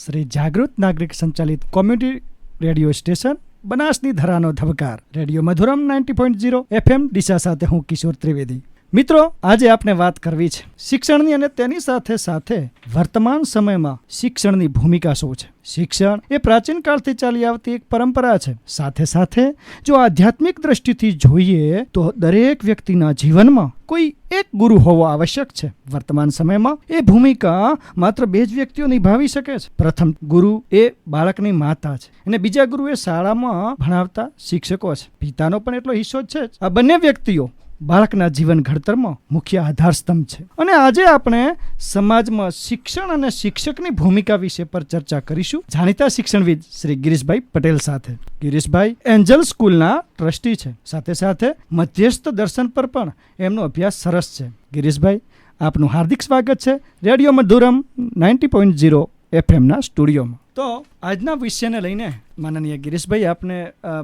શ્રી જાગૃત નાગરિક સંચાલિત કોમ્યુનિટી રેડિયો સ્ટેશન બનાસની ધરાનો ધબકાર રેડિયો મધુરમ 90.0 FM ડીસા સાથે હું કિશોર ત્રિવેદી. મિત્રો, આજે આપણે વાત કરવી છે શિક્ષણની અને તેની સાથે સાથે વર્તમાન સમયમાં શિક્ષણની ભૂમિકા શું છે. શિક્ષણ એ પ્રાચીન કાળથી ચાલી આવતી એક પરંપરા છે. સાથે સાથે જો આધ્યાત્મિક દ્રષ્ટિથી જોઈએ તો દરેક વ્યક્તિના જીવનમાં કોઈ એક ગુરુ હોવો આવશ્યક છે. વર્તમાન સમયમાં એ ભૂમિકા માત્ર બે જ વ્યક્તિઓ નિભાવી શકે છે. પ્રથમ ગુરુ એ બાળકની માતા છે અને બીજા ગુરુ એ શાળામાં ભણાવતા શિક્ષકો છે. પિતાનો પણ એટલો હિસ્સો છે જ. આ બંને વ્યક્તિઓ બાળકના જીવન ઘડતરમાં મુખ્ય આધારસ્તંભ છે. અને આજે આપણે સમાજમાં શિક્ષણ અને શિક્ષકની ભૂમિકા વિશે પર ચર્ચા કરીશું જાણીતા શિક્ષણવિદ શ્રી ગિરીશભાઈ પટેલ સાથે. ગિરીશભાઈ એન્જલ સ્કૂલના ટ્રસ્ટી છે. સાથે સાથે મધ્યસ્થ દર્શન પર પણ એમનો અભ્યાસ સરસ છે. ગિરીશભાઈ, આપનું હાર્દિક સ્વાગત છે રેડિયો મધુરમ 90.0 FM સ્ટુડિયોમાં. તો આજના વિષયને લઈને માનનીય ગિરીશભાઈ, આપને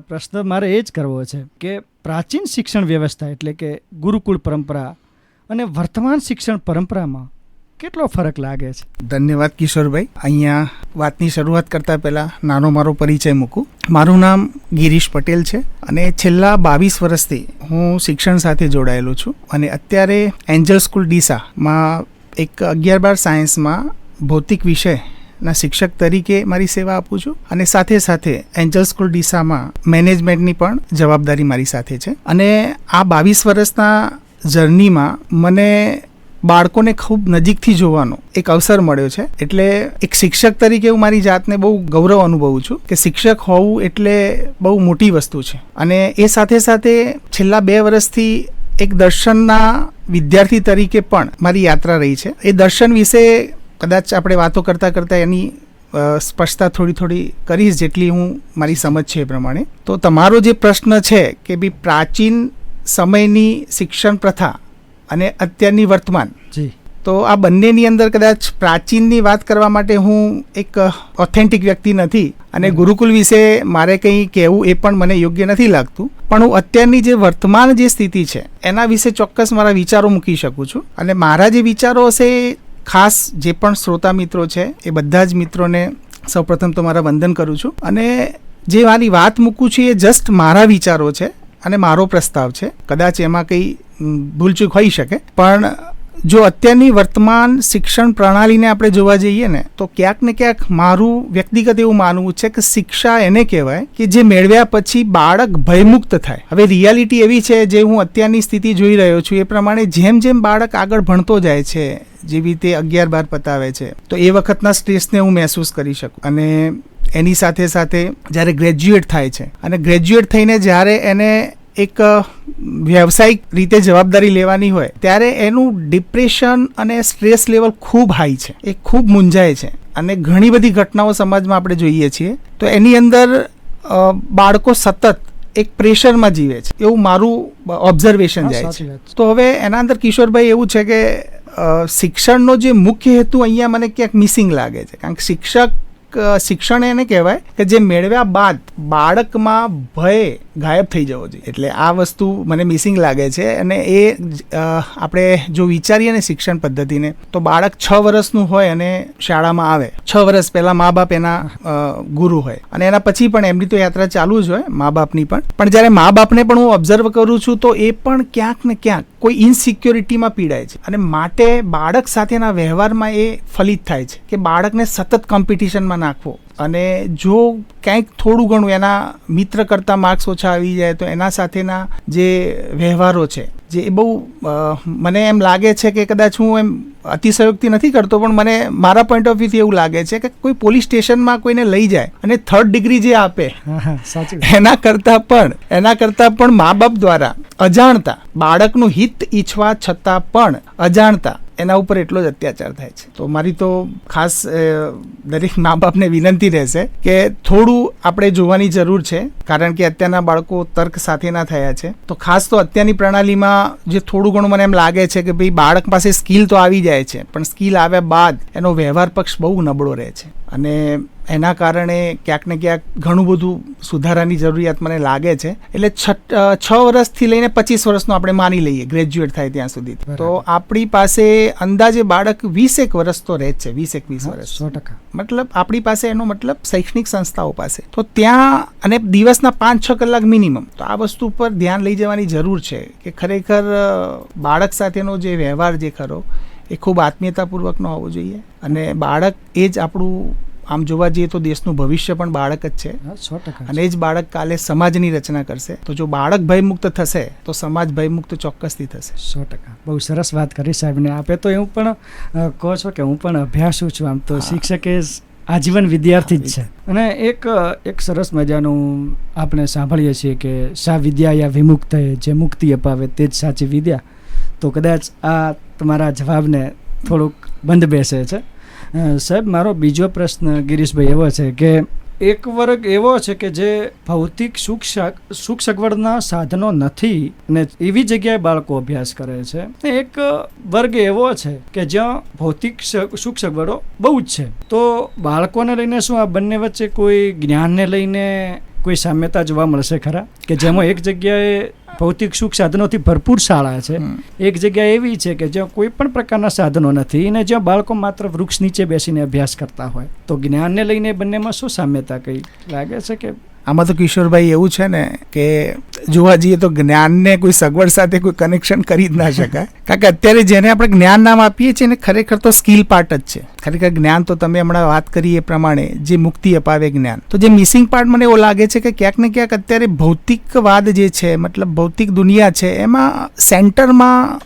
પ્રશ્ન મારે એ જ કરવો છે કે પ્રાચીન શિક્ષણ વ્યવસ્થા એટલે કે ગુરુકુળ પરંપરા અને વર્તમાન શિક્ષણ પરંપરામાં કેટલો ફરક લાગે છે? ધન્યવાદ કિશોરભાઈ. અહીંયા વાતની શરૂઆત કરતા પહેલાં નાનો મારો પરિચય મૂકું. મારું નામ ગિરીશ પટેલ છે અને છેલ્લા 22 વર્ષથી હું શિક્ષણ સાથે જોડાયેલો છું અને અત્યારે એન્જલ સ્કૂલ ડીસામાં એક 11-12 સાયન્સમાં ભૌતિક વિષયના શિક્ષક તરીકે મારી સેવા આપું છું અને સાથે સાથે એન્જલ સ્કૂલ ડીસામાં મેનેજમેન્ટની પણ જવાબદારી મારી સાથે છે. અને આ 22 વર્ષના જર્નીમાં મને બાળકોને ખૂબ નજીકથી જોવાનો એક અવસર મળ્યો છે. એટલે એક શિક્ષક તરીકે હું મારી જાતને બહુ ગૌરવ અનુભવું છું કે શિક્ષક હોવું એટલે બહુ મોટી વસ્તુ છે. અને એ સાથે સાથે છેલ્લા 2 વર્ષથી એક દર્શનના વિદ્યાર્થી તરીકે પણ મારી યાત્રા રહી છે. એ દર્શન વિશે કદાચ આપણે વાતો કરતાં કરતાં એની સ્પષ્ટતા થોડી કરીશ જેટલી હું મારી સમજ છે એ પ્રમાણે. તો તમારો જે પ્રશ્ન છે કે ભાઈ પ્રાચીન સમયની શિક્ષણ પ્રથા અને અત્યારની વર્તમાન, તો આ બંનેની અંદર કદાચ પ્રાચીનની વાત કરવા માટે હું એક ઓથેન્ટિક વ્યક્તિ નથી અને ગુરુકુલ વિશે મારે કંઈ કહેવું એ પણ મને યોગ્ય નથી લાગતું. પણ હું અત્યારની જે વર્તમાન જે સ્થિતિ છે એના વિશે ચોક્કસ મારા વિચારો મૂકી શકું છું. અને મારા જે વિચારો હશે ખાસ જે પણ શ્રોતા મિત્રો છે એ બધા જ મિત્રોને સૌપ્રથમ તો મારા વંદન કરું છું. અને જે મારી વાત મૂકું છું એ જસ્ટ મારા વિચારો છે અને મારો પ્રસ્તાવ છે. કદાચ એમાં કંઈ ભૂલચૂક હોઈ શકે, પણ જો અત્યારની વર્તમાન શિક્ષણ પ્રણાલીને આપણે જોવા જઈએ ને તો ક્યાંક ને ક્યાંક મારું વ્યક્તિગત એવું માનવું છે કે શિક્ષા એને કહેવાય કે જે મેળવ્યા પછી બાળક ભયમુક્ત થાય. હવે રિયાલિટી એવી છે, જે હું અત્યારની સ્થિતિ જોઈ રહ્યો છું એ પ્રમાણે જેમ જેમ બાળક આગળ ભણતો જાય છે, જેવી રીતે 11-12 પતાવે છે, તો એ વખતના સ્ટ્રેસને હું મહેસૂસ કરી શકું. અને એની સાથે સાથે જ્યારે ગ્રેજ્યુએટ થાય છે અને ગ્રેજ્યુએટ થઈને જ્યારે એને એક વ્યવસાયિક રીતે જવાબદારી લેવાની હોય ત્યારે એનું ડિપ્રેશન અને સ્ટ્રેસ લેવલ ખૂબ હાઈ છે. એ ખૂબ મૂંઝાય છે અને ઘણી બધી ઘટનાઓ સમાજમાં આપણે જોઈએ છીએ. તો એની અંદર બાળકો સતત એક પ્રેશરમાં જીવે છે એવું મારું ઓબ્ઝર્વેશન જાય છે. તો હવે એના અંદર કિશોરભાઈ એવું છે કે શિક્ષણનો જે મુખ્ય હેતુ અહીંયા મને ક્યાંક મિસિંગ લાગે છે. કારણ કે શિક્ષણ એને કહેવાય કે જે મેળવ્યા બાદ બાળકમાં ભય ગાયબ થઈ જવો જોઈએ. એટલે આ વસ્તુ મને મિસિંગ લાગે છે. અને એ આપણે જો વિચારીએ ને શિક્ષણ પદ્ધતિને, તો બાળક 6 વર્ષનું હોય અને શાળામાં આવે, 6 વર્ષ પહેલાં મા બાપ એના ગુરુ હોય અને એના પછી પણ એમની તો યાત્રા ચાલુ જ હોય મા બાપની પણ જ્યારે મા બાપને પણ હું ઓબ્ઝર્વ કરું છું તો એ પણ ક્યાંક ને ક્યાંક કોઈ ઇનસિક્યોરિટીમાં પીડાય છે. અને માટે બાળક સાથેના વ્યવહારમાં એ ફલિત થાય છે કે બાળકને સતત કોમ્પિટિશનમાં નાખવો. અને જો ક્યાંક થોડું ઘણું એના મિત્ર કરતાં માર્ક્સ ઓછા આવી જાય તો એના સાથેના જે વ્યવહારો છે જે એ બહુ મને એમ લાગે છે કે કદાચ હું એમ અતિશયોક્તિ નથી કરતો, પણ મને મારા પોઈન્ટ ઓફ વ્યૂથી એવું લાગે છે કે કોઈ પોલીસ સ્ટેશનમાં કોઈને લઈ જાય અને 3rd ડિગ્રી જે આપે એના કરતાં પણ મા બાપ દ્વારા અજાણતા બાળકનું હિત ઈચ્છવા છતાં પણ અજાણતા એના ઉપર એટલો જ અત્યાચાર થાય છે. તો મારી તો ખાસ દરેક મા બાપને વિનંતી રહેશે કે થોડું આપણે જોવાની જરૂર છે. કારણ કે અત્યારના બાળકો તર્ક સાથેના થયા છે. તો ખાસ તો અત્યારની પ્રણાલીમાં જે થોડું ઘણું મને એમ લાગે છે કે ભાઈ બાળક પાસે સ્કિલ તો આવી જાય છે, પણ સ્કિલ આવ્યા બાદ એનો વ્યવહાર પક્ષ બહુ નબળો રહે છે. અને એના કારણે ક્યાંક ને ક્યાંક ઘણું બધું સુધારાની જરૂરિયાત મને લાગે છે. એટલે 6 વર્ષથી લઈને 25 વર્ષનો આપણે માની લઈએ ગ્રેજ્યુએટ થાય ત્યાં સુધી. તો આપણી પાસે અંદાજે બાળક 20 વર્ષ તો રહે જ છે, 20-21 વર્ષ. 100%. મતલબ આપણી પાસે એનો મતલબ શૈક્ષણિક સંસ્થાઓ પાસે તો ત્યાં, અને દિવસના 5-6 કલાક મિનિમમ. તો આ વસ્તુ પર ધ્યાન લઈ જવાની જરૂર છે કે ખરેખર બાળક સાથેનો જે વ્યવહાર જે ખરો એ ખૂબ આત્મીયતાપૂર્વકનો હોવો જોઈએ. અને બાળક એ જ આપણું, આમ જોવા જઈએ તો દેશનું ભવિષ્ય પણ બાળક જ છે. 100%. અને એ જ બાળક કાલે સમાજની રચના કરશે. તો જો બાળક ભયમુક્ત થશે તો સમાજ ભયમુક્ત ચોક્કસથી થશે. 100%. બહુ સરસ વાત કરી સાહેબને. આપે તો એવું પણ કહો છો કે હું પણ અભ્યાસુ છું. આમ તો શિક્ષક એ આજીવન વિદ્યાર્થી જ છે. અને એક સરસ મજાનું આપણે સાંભળીએ છીએ કે સા વિદ્યા વિમુક્ત જે મુક્તિ અપાવે તે જ સાચી વિદ્યા. તો કદાચ આ તમારા જવાબને થોડુંક બંધ બેસે છે. સાહેબ, મારો બીજો પ્રશ્ન ગિરીશભાઈ એવો છે કે એક વર્ગ એવો છે કે જે ભૌતિક સુખ સગવડના સાધનો નથી અને એવી જગ્યાએ બાળકો અભ્યાસ કરે છે. એક વર્ગ એવો છે કે જ્યાં ભૌતિક સુખ સગવડો બહુ જ છે. તો બાળકોને લઈને શું આ બંને વચ્ચે કોઈ જ્ઞાનને લઈને કોઈ સામ્યતા જોવા મળશે ખરા? કે જેમાં એક જગ્યાએ ભૌતિક સુખ સાધનોથી ભરપૂર શાળા છે, એક જગ્યા એવી છે કે જ્યાં કોઈ પણ પ્રકારના સાધનો નથી અને જ્યાં બાળકો માત્ર વૃક્ષ નીચે બેસીને અભ્યાસ કરતા હોય. તો જ્ઞાનને લઈને બંનેમાં શું સામ્યતા કઈ લાગે છે? કે આમાં તો કિશોરભાઈ એવું છે ને કે જોવા જઈએ તો જ્ઞાનને કોઈ સગવડ સાથે કોઈ કનેક્શન કરી જ ના શકાય. કારણ કે અત્યારે જેને આપણે જ્ઞાન નામ આપીએ છીએ ને ખરેખર તો સ્કિલ પાર્ટ જ છે. ખરેખર જ્ઞાન તો તમે હમણાં વાત કરી એ પ્રમાણે જે મુક્તિ અપાવે જ્ઞાન, તો જે મિસિંગ પાર્ટ મને એવો લાગે છે કે ક્યાંક ને ક્યાંક અત્યારે ભૌતિકવાદ જે છે, મતલબ ભૌતિક દુનિયા છે, એમાં સેન્ટરમાં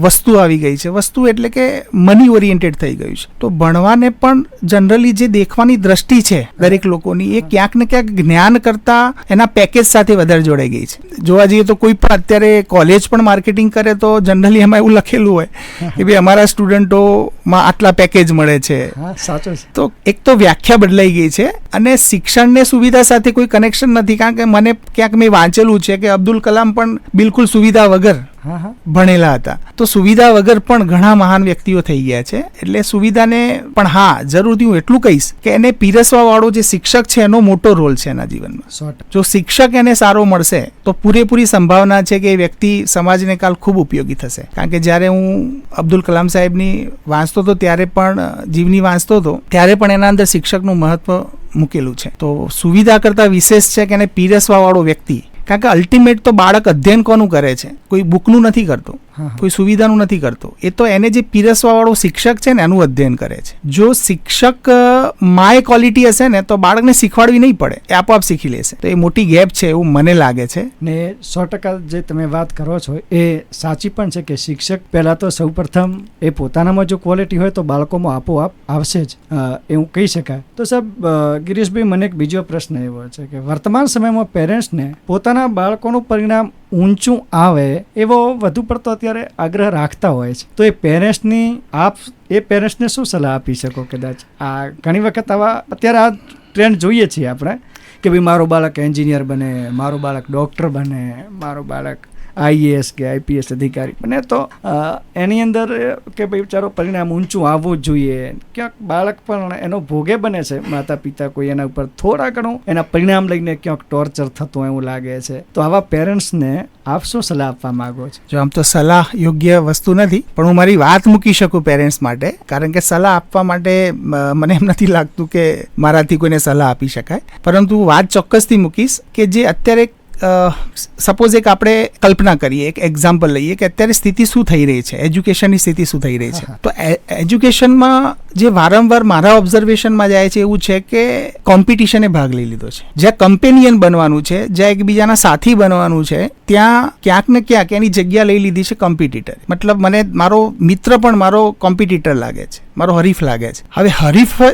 વસ્તુ આવી ગઈ છે. વસ્તુ એટલે કે મની ઓરિએન્ટેડ થઈ ગયું છે. તો ભણવાને પણ જનરલી જે દેખવાની દ્રષ્ટિ છે દરેક લોકોની એ ક્યાંક ને ક્યાંક જ્ઞાન કરતા એના પેકેજ સાથે વધારે જોડાઈ ગઈ છે. જોવા જઈએ તો કોઈ પણ અત્યારે કોલેજ પણ માર્કેટિંગ કરે તો જનરલી એમાં એવું લખેલું હોય કે ભાઈ અમારા સ્ટુડન્ટોમાં આટલા પેકેજ મળે છે. સાચું છે. તો એક તો વ્યાખ્યા બદલાઈ ગઈ છે અને શિક્ષણને સુવિધા સાથે કોઈ કનેક્શન નથી. કારણ કે મને ક્યાંક મેં વાંચેલું છે કે અબ્દુલ કલામ પણ બિલકુલ સુવિધા વગર ભણેલા હતા. તો સુવિધા વગર પણ ઘણા મહાન વ્યક્તિઓ થઈ ગયા છે. એટલે સુવિધાને પણ હા, જરૂરથી હું એટલું કહીશ કે એને પીરસવા વાળો જે શિક્ષક છે એનો મોટો રોલ છે એના જીવનમાં. જો શિક્ષક એને સારો મળશે તો પૂરેપૂરી સંભાવના છે કે એ વ્યક્તિ સમાજને કાલ ખૂબ ઉપયોગી થશે. કારણ કે જ્યારે હું અબ્દુલ કલામ સાહેબની વાંચતો હતો ત્યારે પણ જીવની વાંચતો હતો ત્યારે પણ એના અંદર શિક્ષકનું મહત્વ મૂકેલું છે. તો સુવિધા કરતાં વિશેષ છે કે એને પીરસવા વાળો વ્યક્તિ. કારણ કે અલ્ટિમેટ તો બાળક અધ્યયન કોનું કરે છે? કોઈ બુકનું નથી કરતો, કોઈ સુવિધાનું નથી કરતો. એ તો એને જે પીરસવા વાળો શિક્ષક છે ને એનું અધ્યયન કરે છે. જો શિક્ષક માય ક્વોલિટી હશે ને તો બાળકને શીખવાડવી નહીં પડે, એ આપોઆપ શીખી લેશે. તો એ મોટી ગેપ છે એવું મને લાગે છે. ને 100% જે તમે વાત કરો છો એ સાચી પણ છે કે શિક્ષક પહેલા તો સૌપ્રથમ એ પોતાનામાં જો ક્વોલિટી હોય તો બાળકોમાં આપોઆપ આવશે જ, એવું કહી શકાય. તો સાહેબ ગિરીશભાઈ, મને એક બીજો પ્રશ્ન એવો છે કે વર્તમાન સમયમાં પેરેન્ટ્સને પોતાના બાળકોનું પરિણામ ઊંચું આવે એવો વધુ પડતો અત્યારે આગ્રહ રાખતા હોય છે. તો એ પેરેન્ટ્સને શું સલાહ આપી શકો? કદાચ આ ઘણી વખત આવા અત્યારે આ ટ્રેન્ડ જોઈએ છીએ આપણે કે ભાઈ મારું બાળક એન્જિનિયર બને, મારું બાળક ડૉક્ટર બને, મારું બાળક IAS કે IPS અધિકારી બને. તો એની અંદર કે ભાઈ ચાલો પરિણામ ઊંચું આવવું જ જોઈએ. ક્યાંક બાળક પણ એનો ભોગે બને છે. માતા પિતા કોઈ એના ઉપર થોડા ઘણું એના પરિણામ લઈને ક્યાંક ટોર્ચર થતું એવું લાગે છે. તો આવા પેરેન્ટ્સને આપ શું સલાહ આપવા માંગો છો? જો આમ તો સલાહ યોગ્ય વસ્તુ નથી, પણ હું મારી વાત મૂકી શકું પેરેન્ટ્સ માટે. કારણ કે સલાહ આપવા માટે મને એમ નથી લાગતું કે મારાથી કોઈને સલાહ આપી શકાય. પરંતુ વાત ચોક્કસથી મૂકીશ કે જે અત્યારે સપોઝ એક આપણે કલ્પના કરીએ, એક એક્ઝામ્પલ લઈએ કે અત્યારે સ્થિતિ શું થઈ રહી છે, એજ્યુકેશનની સ્થિતિ શું થઈ રહી છે. તો એજ્યુકેશનમાં જે વારંવાર મારા ઓબ્ઝર્વેશનમાં જાય છે એવું છે કે કોમ્પિટિશને ભાગ લઈ લીધો છે. જ્યાં કમ્પેનિયન બનવાનું છે, જ્યાં એકબીજાના સાથી બનવાનું છે, ત્યાં ક્યાંક ને ક્યાંક એની જગ્યા લઈ લીધી છે કોમ્પિટિટર. મતલબ મને મારો મિત્ર પણ મારો કોમ્પિટિટર લાગે છે, મારો હરીફ લાગે છે. હવે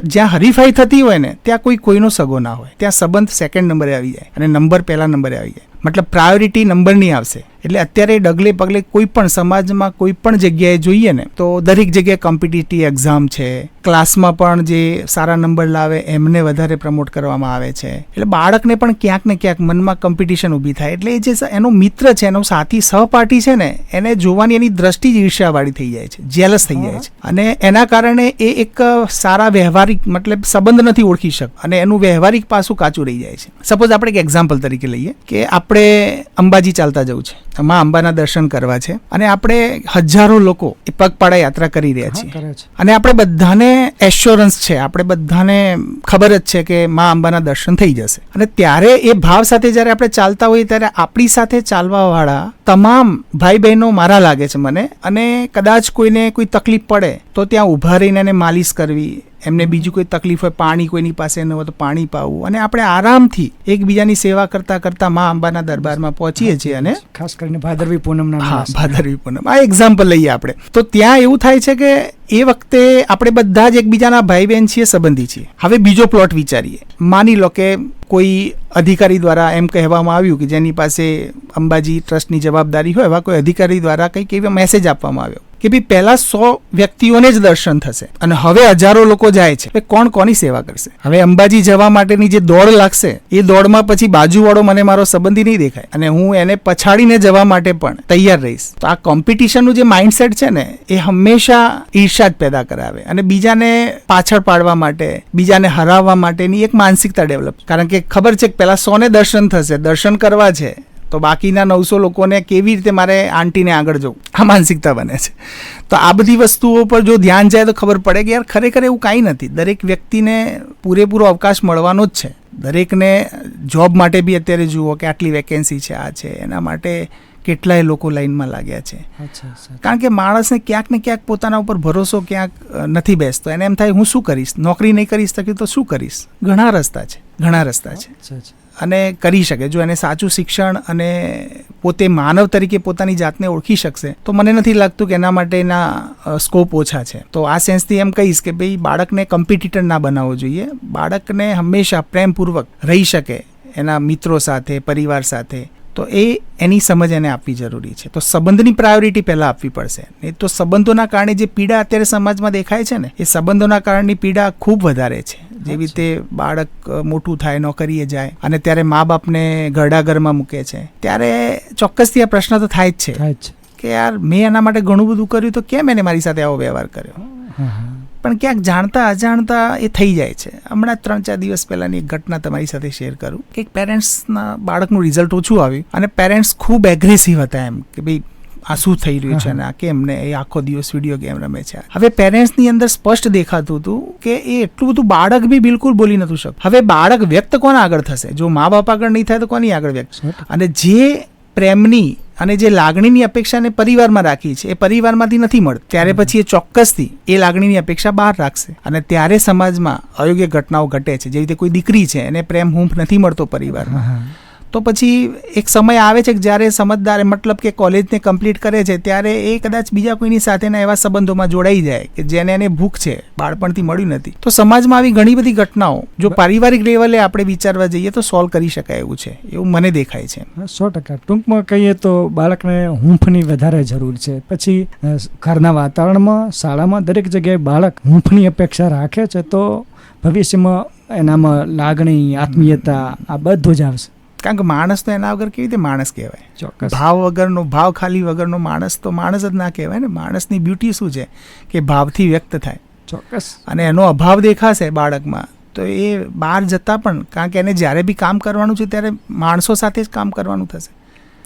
જ્યાં હરીફાઈ થતી હોય ને ત્યાં કોઈનો સગો ના હોય. ત્યાં સંબંધ સેકન્ડ નંબરે આવી જાય અને નંબર પહેલા નંબરે આવી જાય. મતલબ પ્રાયોરિટી નંબરની આવશે. એટલે અત્યારે ડગલે પગલે કોઈ પણ સમાજમાં કોઈ પણ જગ્યાએ જોઈએ ને તો દરેક જગ્યાએ કોમ્પિટિટિવ એક્ઝામ છે, ક્લાસમાં પણ જે સારા નંબર લાવે એમને વધારે પ્રમોટ કરવામાં આવે છે. એટલે બાળકને પણ ક્યાંક ને ક્યાંક મનમાં કોમ્પિટિશન ઊભી થાય. એટલે એ જે એનો મિત્ર છે, એનો સાથી સહપાઠી છે ને, એને જોવાની એની દ્રષ્ટિ જ ઈર્ષ્યાવાળી થઈ જાય છે, જેલસ થઈ જાય છે, અને એના કારણે એ એક સારા વ્યવહારિક મતલબ સંબંધ નથી ઓળખી શકતો અને એનું વ્યવહારિક પાસું કાચું રહી જાય છે. સપોઝ આપણે એક એક્ઝામ્પલ તરીકે લઈએ કે આપણે અંબાજી ચાલતા જવું છે, માં અંબાના દર્શન કરવા છે, અને આપણે હજારો લોકો એ પગપાળા યાત્રા કરી રહ્યા છીએ, અને આપણે બધાને એશ્યોરન્સ છે, આપણે બધાને ખબર જ છે કે માં અંબાના દર્શન થઈ જશે. અને ત્યારે એ ભાવ સાથે જ્યારે આપણે ચાલતા હોઈએ ત્યારે આપણી સાથે ચાલવાવાળા તમામ ભાઈ બહેનો મારા લાગે છે મને, અને કદાચ કોઈને કોઈ તકલીફ પડે તો ત્યાં ઊભા રહીને એને માલિશ કરવી, એમને બીજું કોઈ તકલીફ હોય, પાણી કોઈની પાસે ન હોય તો પાણી પાવું, અને આપણે આરામથી એકબીજાની સેવા કરતા કરતા માં અંબાના દરબારમાં પહોંચીએ છીએ. અને ખાસ કરીને ભાદરવી પૂનમના, હા, ભાદરવી પૂનમ આ એક્ઝામ્પલ લઈએ આપણે, તો ત્યાં એવું થાય છે કે એ વખતે આપણે બધા જ એકબીજાના ભાઈ બહેન છીએ, સંબંધી છીએ. હવે બીજો પ્લોટ વિચારીએ, માની લો કે કોઈ અધિકારી દ્વારા એમ કહેવામાં આવ્યું કે જેની પાસે અંબાજી ટ્રસ્ટની જવાબદારી હોય, એવા કોઈ અધિકારી દ્વારા કંઈક એવો મેસેજ આપવામાં આવ્યો કે ભાઈ પહેલા 100 વ્યક્તિઓને જ દર્શન થશે અને હવે હજારો લોકો જાય છે, કોણ કોની સેવા કરશે? હવે અંબાજી જવા માટેની જે દોડ લાગશે એ દોડમાં પછી બાજુવાળો મને મારો સંબંધી નહીં દેખાય અને હું એને પછાડીને જવા માટે પણ તૈયાર રહીશ. તો આ કોમ્પિટિશનનું જે માઇન્ડસેટ છે ને, એ હંમેશા ઈર્ષ્યા જ પેદા કરાવે અને બીજાને પાછળ પાડવા માટે, બીજાને હરાવવા માટેની એક માનસિકતા ડેવલપ. કારણ કે ખબર છે કે પહેલા 100 ને દર્શન થશે, દર્શન કરવા છે, તો બાકીના 900 લોકોને કેવી રીતે મારે આંટીને આગળ જવું, આ માનસિકતા બને છે. તો આ બધી વસ્તુઓ પર જો ધ્યાન જાય તો ખબર પડે કે યાર ખરેખર એવું કાંઈ નથી. દરેક વ્યક્તિને પૂરેપૂરો અવકાશ મળવાનો જ છે. દરેકને જોબ માટે બી અત્યારે જુઓ કે આટલી વેકેન્સી છે, આ છે, એના માટે કેટલાય લોકો લાઈનમાં લાગ્યા છે. કારણ કે માણસને ક્યાંક ને ક્યાંક પોતાના ઉપર ભરોસો ક્યાંક નથી બેસતો. એને એમ થાય હું શું કરીશ, નોકરી નહીં કરી શકી તો શું કરીશ? ઘણા રસ્તા છે, ઘણા રસ્તા છે, અને કરી શકે જો એને સાચું શિક્ષણ અને પોતે માનવ તરીકે પોતાની જાતને ઓળખી શકશે તો મને નથી લાગતું કે એના માટેના સ્કોપ ઓછા છે. તો આ સેન્સથી એમ કહીશ કે ભાઈ બાળકને કોમ્પિટિટર ના બનાવવો જોઈએ. બાળકને હંમેશા પ્રેમપૂર્વક રહી શકે એના મિત્રો સાથે, પરિવાર સાથે, તો એની સમજ એને આપવી જરૂરી છે. તો સંબંધની પ્રાયોરિટી પહેલાં આપવી પડશે. નહીં તો સંબંધોના કારણે જે પીડા અત્યારે સમાજમાં દેખાય છે ને, એ સંબંધોના કારણની પીડા ખૂબ વધારે છે. જેવી રીતે બાળક મોટું થાય, નોકરીએ જાય અને ત્યારે મા બાપને ઘરડા ઘરમાં મૂકે છે, ત્યારે ચોક્કસથી આ પ્રશ્ન તો થાય જ છે કે યાર મેં એના માટે ઘણું બધું કર્યું તો કેમ એને મારી સાથે આવો વ્યવહાર કર્યો? પણ ક્યાંક જાણતા અજાણતા એ થઈ જાય છે. હમણાં 3-4 દિવસ પહેલાંની એક ઘટના તમારી સાથે શેર કરું કે એક પેરેન્ટ્સના બાળકનું રિઝલ્ટ ઓછું આવ્યું અને પેરેન્ટ્સ ખૂબ એગ્રેસિવ હતા, એમ કે ભાઈ આ શું થઈ રહ્યું છે અને આ કેમ ને એ આખો દિવસ વિડીયો ગેમ રમે છે. હવે પેરેન્ટ્સની અંદર સ્પષ્ટ દેખાતું હતું કે એ એટલું બધું બાળક બી બિલકુલ બોલી નતું શકતું. હવે બાળક વ્યક્ત કોના આગળ થશે? જો મા બાપ આગળ નહીં થાય તો કોની આગળ વ્યક્ત? અને જે પ્રેમની અને જે લાગણીની અપેક્ષાને પરિવારમાં રાખી છે એ પરિવારમાંથી નથી મળતી, ત્યારે પછી એ ચોક્કસથી એ લાગણીની અપેક્ષા બહાર રાખશે અને ત્યારે સમાજમાં અયોગ્ય ઘટનાઓ ઘટે છે. જેવી રીતે કોઈ દીકરી છે, એને પ્રેમ હૂંફ નથી મળતો પરિવારમાં, તો પછી એક સમય આવે છે કે જ્યારે સમજદાર મતલબ કે કોલેજને કમ્પ્લીટ કરે છે ત્યારે એ કદાચ બીજા કોઈની સાથેના એવા સંબંધોમાં જોડાઈ જાય કે જેને એને ભૂખ છે, બાળપણથી મળ્યું નથી. તો સમાજમાં આવી ઘણી બધી ઘટનાઓ જો પારિવારિક લેવલે આપણે વિચારવા જઈએ તો સોલ્વ કરી શકાય એવું છે, એવું મને દેખાય છે. 100%. ટૂંકમાં કહીએ તો બાળકને હૂંફની વધારે જરૂર છે. પછી ઘરના વાતાવરણમાં, શાળામાં, દરેક જગ્યાએ બાળક હૂંફની અપેક્ષા રાખે છે તો ભવિષ્યમાં એનામાં લાગણી, આત્મીયતા આ બધું જ આવશે. કારણ કે માણસ તો એના વગર કેવી રીતે માણસ કહેવાય? ચોક્કસ. ભાવ વગરનો, ભાવ ખાલી વગરનો માણસ તો માણસ જ ના કહેવાય ને. માણસની બ્યુટી શું છે કે ભાવથી વ્યક્ત થાય. ચોક્કસ. અને એનો અભાવ દેખાશે બાળકમાં તો એ બહાર જતા પણ, કારણ કે એને જ્યારે બી કામ કરવાનું છે ત્યારે માણસો સાથે જ કામ કરવાનું થશે.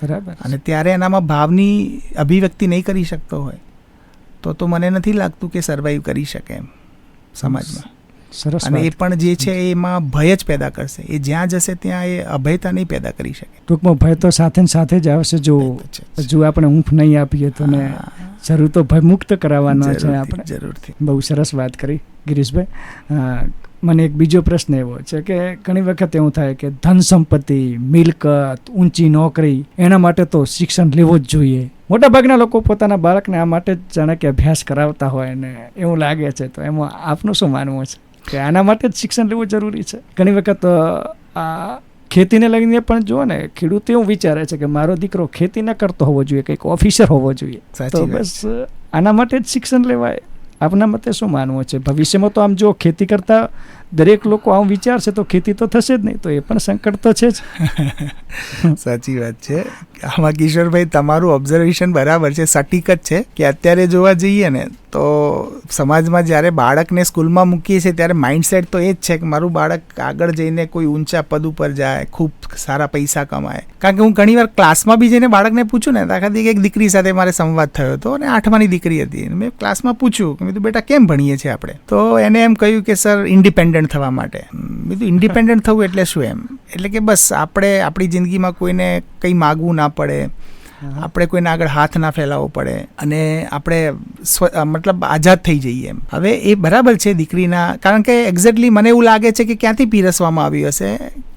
બરાબર. અને ત્યારે એનામાં ભાવની અભિવ્યક્તિ નહીં કરી શકતો હોય તો મને નથી લાગતું કે સર્વાઈવ કરી શકે એમ સમાજમાં. સરસ. અને એ પણ જે છે એમાં ભય જ પેદા કરશે. એ જ્યાં જશે ત્યાં એ અભયતા નહીં પેદા કરી શકે. ટૂંકમાં ભય તો સાથે સાથે જ આવશે. જો આપણે ઊંઘ નહીં આપીએ તો ને જરૂર તો ભય મુક્ત કરાવવાનો છે આપણે. જરૂરથી. બહુ સરસ વાત કરી ગિરીશભાઈ. મને એક બીજો પ્રશ્ન એવો છે કે ઘણી વખત એવું થાય કે ધન સંપત્તિ, મિલકત, ઊંચી નોકરી, એના માટે તો શિક્ષણ લેવું જ જોઈએ. મોટાભાગના લોકો પોતાના બાળકને આ માટે જ જાણે કે અભ્યાસ કરાવતા હોય ને એવું લાગે છે. તો એમાં આપનું શું માનવું છે કે આના માટે જ શિક્ષણ લેવું જરૂરી છે? ઘણી વખત આ ખેતીને લઈને પણ જુઓ ને, ખેડૂત એવું વિચારે છે કે મારો દીકરો ખેતી ન કરતો હોવો જોઈએ, કંઈક ઓફિસર હોવો જોઈએ. તો બસ આના માટે જ શિક્ષણ લેવાય. આપના મતે શું માનવું છે? ભવિષ્યમાં તો આમ જો ખેતી કરતા દરેક લોકો આમ વિચારશે તો ખેતી તો થશે જ નહીં, તો એ પણ સંકટ તો છે જ. સાચી વાત છે. આમાં કિશોરભાઈ તમારું ઓબ્ઝર્વેશન બરાબર છે, સટીક જ છે કે અત્યારે જોવા જઈએ ને તો સમાજમાં જ્યારે બાળકને સ્કૂલમાં મૂકીએ છીએ ત્યારે માઇન્ડસેટ તો એ જ છે કે મારું બાળક આગળ જઈને કોઈ ઊંચા પદ ઉપર જાય, ખૂબ સારા પૈસા કમાય. કારણ કે હું ઘણીવાર ક્લાસમાં બી જઈને બાળકને પૂછું ને, દાખલાથી એક દીકરી સાથે મારે સંવાદ થયો હતો અને 8માની દીકરી હતી. મેં ક્લાસમાં પૂછ્યું કે મેં કીધું બેટા કેમ ભણીએ છીએ આપણે? તો એને એમ કહ્યું કે સર ઇન્ડિપેન્ડન્ટ થવા માટે. મેં કીધું ઇન્ડિપેન્ડન્ટ થવું એટલે શું એમ? એટલે કે બસ આપણે આપણી જિંદગીમાં કોઈને કંઈ માગવું ના પડે, આપણે કોઈને આગળ હાથ ના ફેલાવવો પડે અને આપણે મતલબ આઝાદ થઈ જઈએ એમ. હવે એ બરાબર છે દીકરીના, કારણ કે એક્ઝેક્ટલી મને એવું લાગે છે કે ક્યાંથી પીરસવામાં આવ્યું હશે.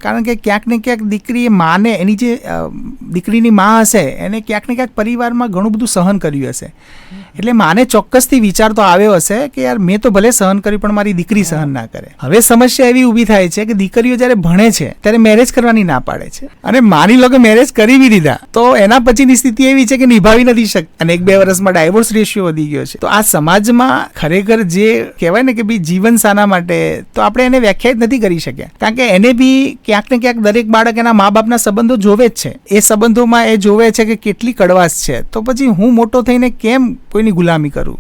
કારણ કે ક્યાંક ને ક્યાંક દીકરીએ માને, એની જે દીકરીની માં હશે એને ક્યાંક ને ક્યાંક પરિવારમાં ઘણું બધું સહન કર્યું હશે. એટલે માને ચોક્કસથી વિચાર તો આવ્યો હશે કે યાર મેં તો ભલે સહન કર્યું પણ મારી દીકરી સહન ના કરે. હવે સમસ્યા એવી ઊભી થાય છે કે દીકરીઓ જ્યારે ભણે છે ત્યારે મેરેજ કરવાની ના પાડે છે, અને માની લો કે મેરેજ કરી બી દીધા તો એના પછીની સ્થિતિ એવી છે કે નિભાવી નથી શકતી, અને 1-2 વર્ષમાં ડાયવોર્સ રેશિયો વધી ગયો છે. તો આ સમાજમાં ખરેખર જે કહેવાય ને કે ભાઈ જીવન શાના માટે, તો આપણે એને વ્યાખ્યાયિત નથી કરી શક્યા. કારણ કે એને બી ક્યાંક ને ક્યાંક દરેક બાળક એના મા બાપના સંબંધો જોવે જ છે. એ સંબંધોમાં એ જોવે છે કે કેટલી કડવાશ છે. તો પછી હું મોટો થઈને કેમ કોઈની ગુલામી કરું?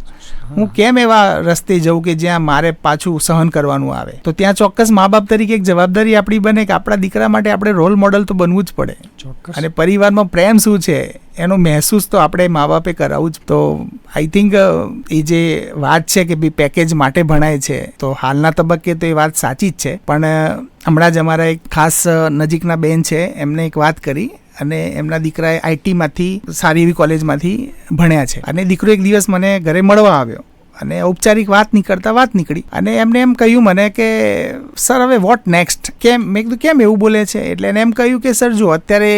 હું કેમ એવા રસ્તે જઉં કે જ્યાં મારે પાછું સહન કરવાનું આવે? તો ત્યાં ચોક્કસ મા બાપ તરીકે એક જવાબદારી આપણી બને કે આપણા દીકરા માટે આપણે રોલ મોડલ તો બનવું જ પડે. અને પરિવારમાં પ્રેમ શું છે એનો મહેસૂસ તો આપણે મા બાપે કરાવવું જ. તો આઈ થિંક એ જે વાત છે કે ભાઈ પેકેજ માટે ભણાય છે, તો હાલના તબક્કે તો એ વાત સાચી જ છે. પણ હમણાં જ અમારા એક ખાસ નજીકના બેન છે, એમને એક વાત કરી અને એમના દીકરાએ આઈટીમાંથી સારી એવી કોલેજમાંથી ભણ્યા છે, અને દીકરો એક દિવસ મને ઘરે મળવા આવ્યો અને ઔપચારિક વાત નીકળી અને એમને એમ કહ્યું મને કે સર હવે વોટ નેક્સ્ટ? કેમ? મેં કીધું કેમ એવું બોલે છે? એટલે એને એમ કહ્યું કે સર જો અત્યારે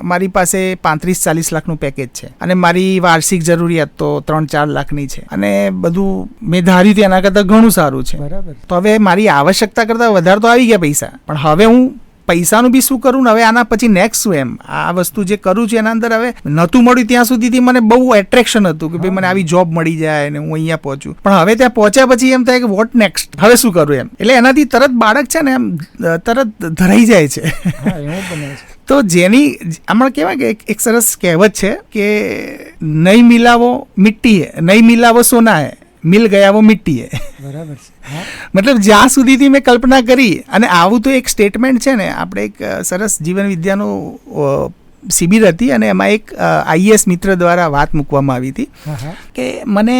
મારી પાસે 35-40 લાખનું પેકેજ છે અને મારી વાર્ષિક જરૂરિયાત તો 3-4 લાખની છે, અને બધું મેં ધાર્યું તેના કરતાં ઘણું સારું છે. બરાબર. તો હવે મારી આવશ્યકતા કરતાં વધારે તો આવી ગયા પૈસા, પણ હવે હું પૈસાનું બી શું કરું ને હવે આના પછી નેક્સ્ટ શું? એમ આ વસ્તુ જે કરું છું એના અંદર હવે નહોતું મળ્યું ત્યાં સુધીથી મને બહુ એટ્રેક્શન હતું કે ભાઈ મને આવી જોબ મળી જાય ને હું અહીંયા પહોંચું, પણ હવે ત્યાં પહોંચ્યા પછી એમ થાય કે વોટ નેક્સ્ટ? હવે શું કરું એમ? એટલે એનાથી તરત બાળક છે ને એમ તરત ધરાઈ જાય છે. તો જેની હમણાં કહેવાય કે એક સરસ કહેવત છે કે નહીં મિલાવો મિટ્ટી હે, નહીં મિલાવો સોના હે, મિલ ગયા વો મિટ્ટી હે. બરાબર છે. મતલબ જ્યાં સુધીથી મેં કલ્પના કરી, અને આવું તો એક સ્ટેટમેન્ટ છે ને, આપણે એક સરસ જીવન વિદ્યાનું શિબિર હતી અને એમાં એક આઈએએસ મિત્ર દ્વારા વાત મૂકવામાં આવી હતી કે મને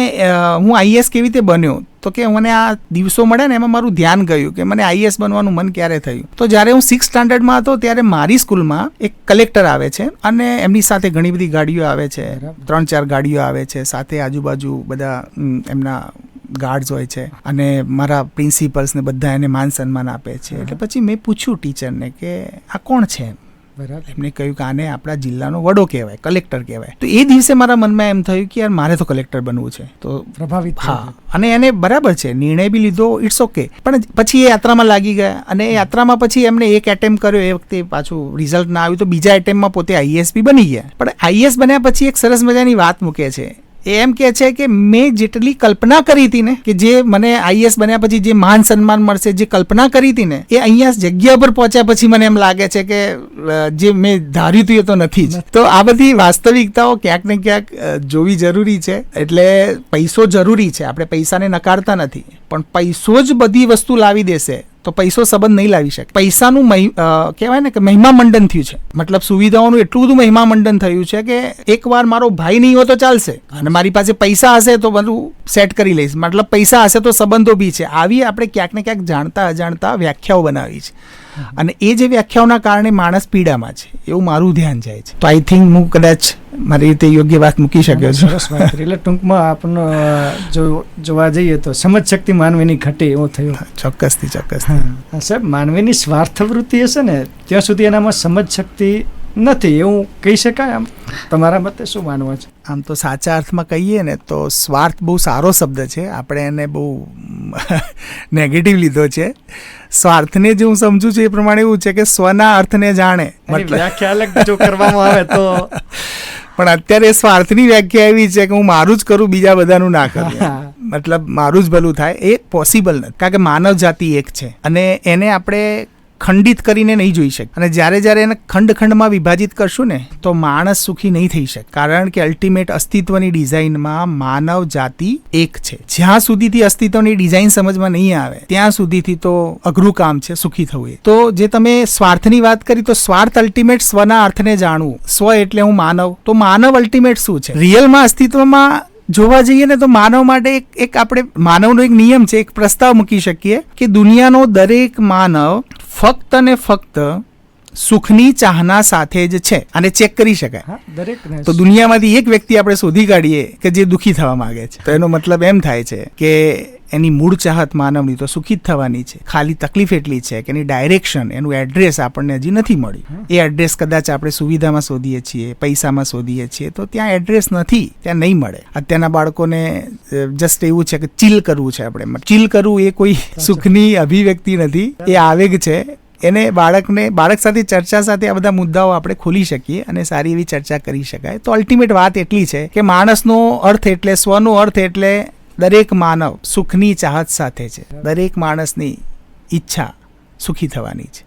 હું આઈએએસ કેવી રીતે બન્યો, તો કે મને આ દિવસો મળે ને એમાં મારું ધ્યાન ગયું કે મને આઈએએસ બનવાનું મન ક્યારે થયું. તો જ્યારે હું 6th સ્ટાન્ડર્ડમાં હતો ત્યારે મારી સ્કૂલમાં એક કલેક્ટર આવે છે અને એમની સાથે ઘણી બધી ગાડીઓ આવે છે, 3-4 ગાડીઓ આવે છે, સાથે આજુબાજુ બધા એમના ગાર્ડ્સ હોય છે, અને મારા પ્રિન્સિપલ્સ ને બધા એને માન સન્માન આપે છે. એટલે પછી મેં પૂછ્યું ટીચરને કે આ કોણ છે? એમને કહ્યું કે આને આપણા જિલ્લાનો વડો કહેવાય, કલેક્ટર કહેવાય. તો એ દિવસે મારા મનમાં એમ થયું કે યાર મારે તો કલેક્ટર બનવું છે. તો પ્રભાવિત, હા, અને એને બરાબર છે નિર્ણય બી લીધો, ઇટ્સ ઓકે. પણ પછી એ યાત્રામાં લાગી ગયા, અને એ યાત્રામાં પછી એમને એક એટેમ્પ કર્યો, એ વખતે પાછું રિઝલ્ટ ના આવ્યું, તો બીજા એટેમ્પમાં પોતે આઈએએસ બી બની ગયા. પણ આઈએએસ બન્યા પછી એક સરસ મજાની વાત મૂકે છે. એ એમ કે છે કે મેં જેટલી કલ્પના કરી હતી ને કે જે મને આઈએએસ બન્યા પછી જે માન સન્માન મળશે, જે કલ્પના કરી હતી ને, એ અહીંયા જગ્યા પર પહોંચ્યા પછી મને એમ લાગે છે કે જે મેં ધાર્યું હતું એ તો નથી જ. તો આ બધી વાસ્તવિકતાઓ ક્યાંક ને ક્યાંક જોવી જરૂરી છે. એટલે પૈસો જરૂરી છે, આપણે પૈસાને નકારતા નથી, પણ પૈસો જ બધી વસ્તુ લાવી દેશે તો પૈસો સંબંધ નહીં લાવી શકે. પૈસાનું કહેવાય ને કે મહિમા મંડન થયું છે, મતલબ સુવિધાઓનું એટલું બધું મહિમા મંડન થયું છે કે એકવાર મારો ભાઈ નહીં હોય તો ચાલશે, અને મારી પાસે પૈસા હશે તો બધું સેટ કરી લઈશ, મતલબ પૈસા હશે તો સંબંધો બી છે. આવી આપણે ક્યાંક ને ક્યાંક જાણતા અજાણતા વ્યાખ્યાઓ બનાવી છે, અને એ જે વ્યાખ્યાઓના કારણે માણસ પીડામાં છે એવું મારું ધ્યાન જાય છે. તો આઈ થિંક હું કદાચ મારી રીતે યોગ્ય વાત મૂકી શક્યો છું. એટલે ટૂંકમાં આપણને જોવા જઈએ તો સમજ શક્તિ માનવીની ઘટે એવો થયો. ચોક્કસથી ચોક્કસ. સાહેબ, માનવીની સ્વાર્થ વૃત્તિ હશે ને ત્યાં સુધી એનામાં સમજ શક્તિ નથી એવું કહી શકાય? આમ તમારા મતે શું માનવું છે? આમ તો સાચા અર્થમાં કહીએ ને તો સ્વાર્થ બહુ સારો શબ્દ છે, આપણે એને બહુ નેગેટિવ લીધો છે. સ્વાર્થને જે હું સમજુ છું એ પ્રમાણે એવું છે કે સ્વના અર્થને જાણે, મતલબ વ્યાખ્યા અલગ જો કરવામાં આવે તો પણ અત્યારે સ્વાર્થની વ્યાખ્યા એવી છે કે હું મારું જ કરું, બીજા બધાનું ના કરું, મતલબ મારું જ ભલું થાય. એ પોસિબલ નથી, કારણ કે માનવ જાતિ એક છે અને એને આપણે ખંડિત કરીને નહીં જોઈ શકે. અને જ્યારે એને ખંડમાં વિભાજિત કરશું ને તો માણસ સુખી નહીં થઈ શકે, કારણ કે અલ્ટિમેટ અસ્તિત્વની ડિઝાઇનમાં માનવ જાતિ એક છે. જ્યાં સુધીથી અસ્તિત્વની ડિઝાઇન સમજમાં નહીં આવે ત્યાં સુધીથી તો અઘરું કામ છે સુખી થવું. તો જે તમે સ્વાર્થની વાત કરી, તો સ્વાર્થ અલ્ટિમેટ સ્વના અર્થને જાણવું. સ્વ એટલે હું માનવ, તો માનવ અલ્ટિમેટ શું છે? રિયલમાં અસ્તિત્વમાં જોવા જઈએ ને તો માનવ માટે એક આપણે માનવનો એક નિયમ છે, એક પ્રસ્તાવ મૂકી શકીએ કે દુનિયાનો દરેક માનવ ફક્ત ને ફક્ત સુખની ચાહના સાથે જ છે, અને ચેક કરી શકાય. તો દુનિયામાંથી એક વ્યક્તિ આપણે શોધી કાઢીએ કે જે દુઃખી થવા માંગે છે, તો એનો મતલબ એમ થાય છે કે એની મૂળ ચાહત માનવની તો સુખી જ થવાની છે. ખાલી તકલીફ એટલી છે કે એની ડાયરેક્શન, એનું એડ્રેસ આપણને હજી નથી મળ્યું. એ એડ્રેસ કદાચ આપણે સુવિધામાં શોધીએ છીએ, પૈસામાં શોધીએ છીએ, તો ત્યાં એડ્રેસ નથી, ત્યાં નહીં મળે. અત્યારના બાળકોને જસ્ટ એવું છે કે ચીલ કરવું છે. આપણે ચીલ કરવું એ કોઈ સુખની અભિવ્યક્તિ નથી, એ આવેગ છે. એને બાળક સાથે ચર્ચા સાથે આ બધા મુદ્દાઓ આપણે ખોલી શકીએ અને સારી એવી ચર્ચા કરી શકાય. તો અલ્ટિમેટ વાત એટલી છે કે માણસનો અર્થ એટલે, સ્વનો અર્થ એટલે દરેક માનવ સુખની ચાહત સાથે છે. દરેક માણસની ઈચ્છા સુખી થવાની છે.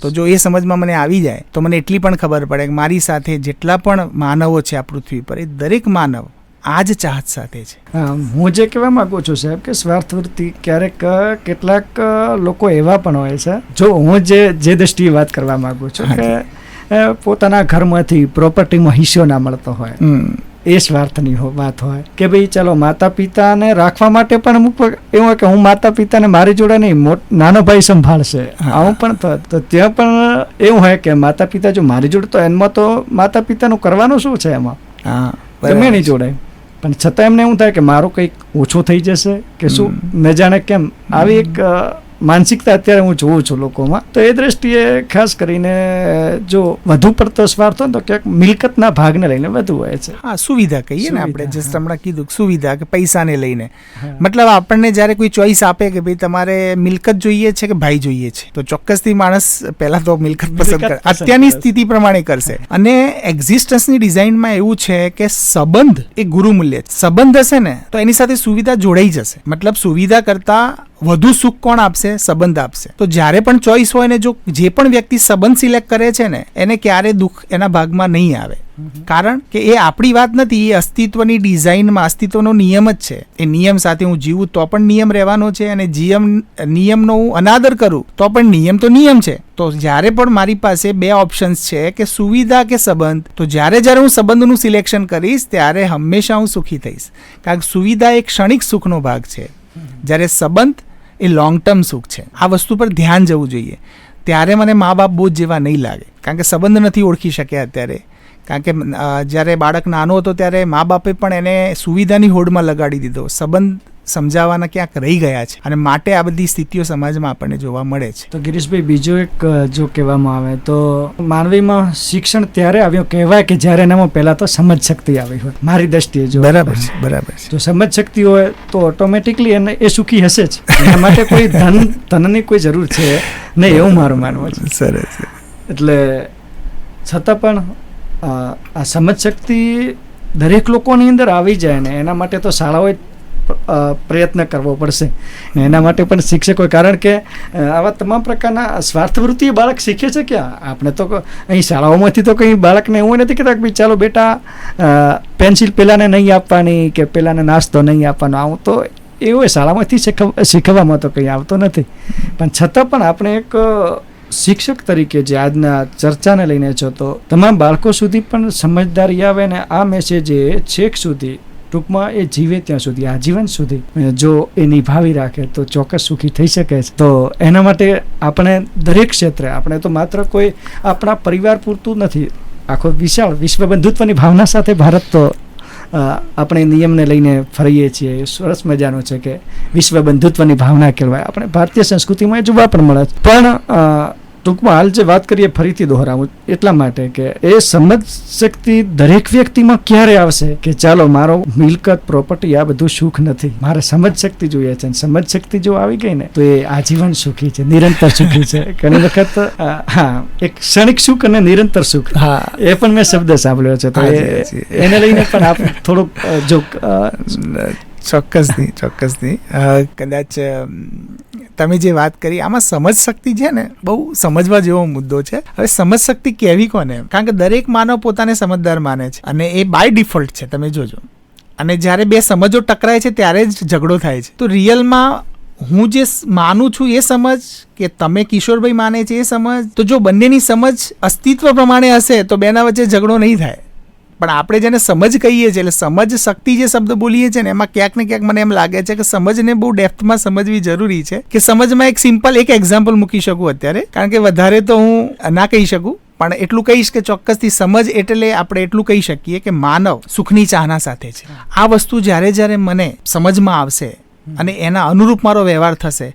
તો જો એ સમજમાં મને આવી જાય તો મને એટલી પણ ખબર પડે કે મારી સાથે જેટલા પણ માનવો છે આ પૃથ્વી પર, એ દરેક માનવ આ જ ચાહત સાથે છે. હું જે કહેવા માંગુ છું સાહેબ કે સ્વાર્થવૃત્તિ ક્યારેક કેટલાક લોકો એવા પણ હોય છે, જો હું જે દ્રષ્ટિએ વાત કરવા માંગુ છું કે પોતાના ઘરમાંથી પ્રોપર્ટીમાં હિસ્સો ના મળતો હોય, એ સ્વાર્થની વાત હોય કે ભાઈ ચાલો માતા પિતાને રાખવા માટે પણ અમુક એવું હોય કે હું માતા પિતાને મારી જોડે નહીં, નાનો ભાઈ સંભાળશે, આવું પણ તો ત્યાં પણ એવું હોય કે માતા પિતા જો મારી જોડે, તો એમાં તો માતા પિતાનું કરવાનું શું છે? એમાં તમે નહીં જોડાય, પણ છતાં એમને એવું થાય કે મારું કંઈક ઓછું થઈ જશે કે શું, ન જાણે કેમ. આવી એક માનસિકતા અત્યારે હું જોઉં છું લોકોમાં. તો એ દ્રષ્ટિએ ખાસ કરીને જો વધુ પડતો સ્વાર્થ હોય તો ક્યાંક મિલકતના ભાગને લઈને વધુ હોય છે. હા, સુવિધા કહીએ ને આપણે, જસ્ટ હમણાં કીધું સુવિધા કે પૈસાને લઈને. મતલબ આપણને જ્યારે કોઈ ચોઈસ આપે કે ભાઈ તમારે મિલકત જોઈએ છે કે ભાઈ જોઈએ છે, તો ચોક્કસથી માણસ પહેલા તો મિલકત પસંદ કરે, અત્યારની સ્થિતિ પ્રમાણે કરશે. અને એક્ઝિસ્ટન્સની ડિઝાઇનમાં એવું છે કે સંબંધ એ ગુરુ મૂલ્ય છે. સંબંધ હશે ને તો એની સાથે સુવિધા જોડાઈ જશે. મતલબ સુવિધા કરતા વધુ સુખ કોણ આપશે? સંબંધ આપશે. તો જ્યારે પણ ચોઈસ હોય ને, જો જે પણ વ્યક્તિ સંબંધ સિલેક્ટ કરે છે ને, એને ક્યારે દુઃખ એના ભાગમાં નહીં આવે, કારણ કે એ આપણી વાત નથી, એ અસ્તિત્વની ડિઝાઇનમાં અસ્તિત્વનો નિયમ જ છે. એ નિયમ સાથે હું જીવું તો પણ નિયમ રહેવાનો છે, અને નિયમનો હું અનાદર કરું તો પણ નિયમ તો નિયમ છે. તો જ્યારે પણ મારી પાસે બે ઓપ્શન્સ છે કે સુવિધા કે સંબંધ, તો જ્યારે હું સંબંધનું સિલેક્શન કરીશ ત્યારે હંમેશા હું સુખી થઈશ, કારણ કે સુવિધા એક ક્ષણિક સુખનો ભાગ છે, જ્યારે સંબંધ એ લોંગ ટર્મ સુખ છે. આ વસ્તુ પર ધ્યાન જવું જોઈએ. ત્યારે મને મા બાપ બોજ જેવા નહીં લાગે, કારણ કે સંબંધ નથી ઓળખી શક્યા અત્યારે. કારણ કે જ્યારે બાળક નાનો હતો ત્યારે મા બાપે પણ એને સુવિધાની હોડમાં લગાડી દીધો, સંબંધ સમજાવવાના ક્યાંક રહી ગયા છે, અને માટે આ બધી સ્થિતિઓ સમાજમાં આપણને જોવા મળે છે. તો ગિરીશભાઈ, બીજો એક જો કહેવામાં આવે તો માનવીમાં શિક્ષણ ત્યારે આવ્યું કહેવાય કે જ્યારે એનામાં પહેલા તો સમજ શક્તિ આવી હોય. મારી દ્રષ્ટિએ જો બરાબર છે. જો સમજ શક્તિ હોય તો ઓટોમેટિકલી એને એ સુખી હશે જ. એના માટે કોઈ ધનની કોઈ જરૂર છે નહીં, એવું મારું માનવું છે. સરસ. એટલે છતાં પણ આ સમજ શક્તિ દરેક લોકોની અંદર આવી જાય ને એના માટે તો શાળાઓએ પ્રયત્ન કરવો પડશે. એના માટે પણ શિક્ષકો, કારણ કે આવા તમામ પ્રકારના સ્વાર્થવૃત્તિ બાળક શીખે છે ક્યાં? આપણે તો અહીં શાળાઓમાંથી તો કંઈ બાળકને એવું નથી કહેતા કે ભાઈ ચાલો બેટા પેન્સિલ પેલાને નહીં આપવાની કે પેલાને નાસ્તો નહીં આપવાનો. આવું તો એવું શાળામાંથી શીખવામાં તો કંઈ આવતો નથી. પણ છતાં પણ આપણે એક શિક્ષક તરીકે જે આજના ચર્ચાને લઈને છો, તો તમામ બાળકો સુધી પણ સમજદારી આવે ને આ મેસેજ એ છેક સુધી, ટૂંકમાં એ જીવે ત્યાં સુધી, આજીવન સુધી જો એ નિભાવી રાખે તો ચોક્કસ સુખી થઈ શકે છે. તો એના માટે આપણે દરેક ક્ષેત્રે, આપણે તો માત્ર કોઈ આપણા પરિવાર પૂરતું નથી, આખો વિશાળ વિશ્વ બંધુત્વની ભાવના સાથે ભારત તો આપણે નિયમને લઈને ફરીએ છીએ. સરસ મજાનું છે કે વિશ્વ બંધુત્વની ભાવના કહેવાય. આપણે ભારતીય સંસ્કૃતિમાં એ જોવા પણ મળે છે. પણ ટૂંકમાં હાલ જે વાત કરીએ ફરીથી દોહરાવું એટલા માટે કે એ સમજ શક્તિ દરેક વ્યક્તિમાં ક્યારે આવશે કે ચાલો મારો મિલકત પ્રોપર્ટી આ બધું સુખ નથી, મારે સમજ શક્તિ જોઈએ છે. સમજ શક્તિ જો આવી ગઈ ને તો એ આજીવન સુખી છે, નિરંતર સુખી છે. ઘણી વખત એક ક્ષણિક સુખ અને નિરંતર સુખ, એ પણ મેં શબ્દ સાંભળ્યો છે. તો એને લઈને પણ આપ થોડુંક જો ચોક્કસથી કદાચ તમે જે વાત કરી આમાં સમજ શક્તિ છે ને, બહુ સમજવા જેવો મુદ્દો છે. હવે સમજ શક્તિ કેવી કોને? કારણ કે દરેક માનવ પોતાને સમજદાર માને છે અને એ બાય ડિફોલ્ટ છે, તમે જોજો. અને જ્યારે બે સમજો ટકરાય છે ત્યારે જ ઝઘડો થાય છે. તો રિયલમાં હું જે માનું છું એ સમજ કે તમે કિશોરભાઈ માને છે એ સમજ, તો જો બંનેની સમજ અસ્તિત્વ પ્રમાણે હશે તો બેના વચ્ચે ઝઘડો નહીં થાય. પણ આપણે જેને સમજ કહીએ છીએ, એટલે સમજ શક્તિ જે શબ્દ બોલીએ છીએ ને, એમાં ક્યાંક ને ક્યાંક મને એમ લાગે છે કે સમજને બહુ ડેપ્થમાં સમજવી જરૂરી છે. કે સમજમાં એક સિમ્પલ એક એક્ઝામ્પલ મૂકી શકું અત્યારે, કારણ કે વધારે તો હું ના કહી શકું, પણ એટલું કહીશ કે ચોક્કસથી સમજ એટલે આપણે એટલું કહી શકીએ કે માનવ સુખની ચાહના સાથે છે. આ વસ્તુ જ્યારે મને સમજમાં આવશે અને એના અનુરૂપ મારો વ્યવહાર થશે